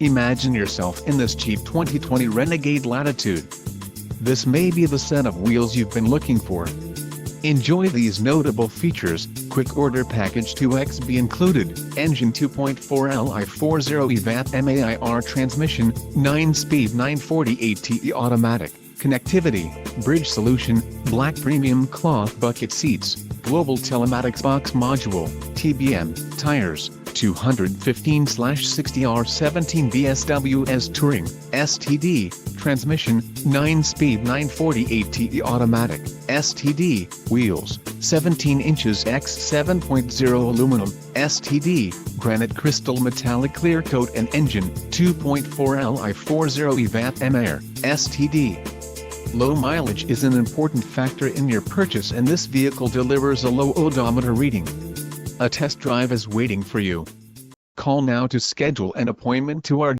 Imagine yourself in this cheap 2020 Renegade Latitude. This may be the set of wheels you've been looking for. Enjoy these notable features: quick order package 2XB included, engine 2.4 Li 40 EVAT MAIR transmission, 9-speed 940 ATE automatic, connectivity, bridge solution, black premium cloth bucket seats, global telematics box module, TBM, tires, 215/60R17 BSWS Touring, STD, transmission, 9-speed 940 ATE automatic, STD, wheels, 17 inches x 7.0 aluminum, STD, granite crystal metallic clear coat and engine, 2.4 Li 40 EVAT MAIR, STD. Low mileage is an important factor in your purchase, and this vehicle delivers a low odometer reading. A test drive is waiting for you. Call now to schedule an appointment to our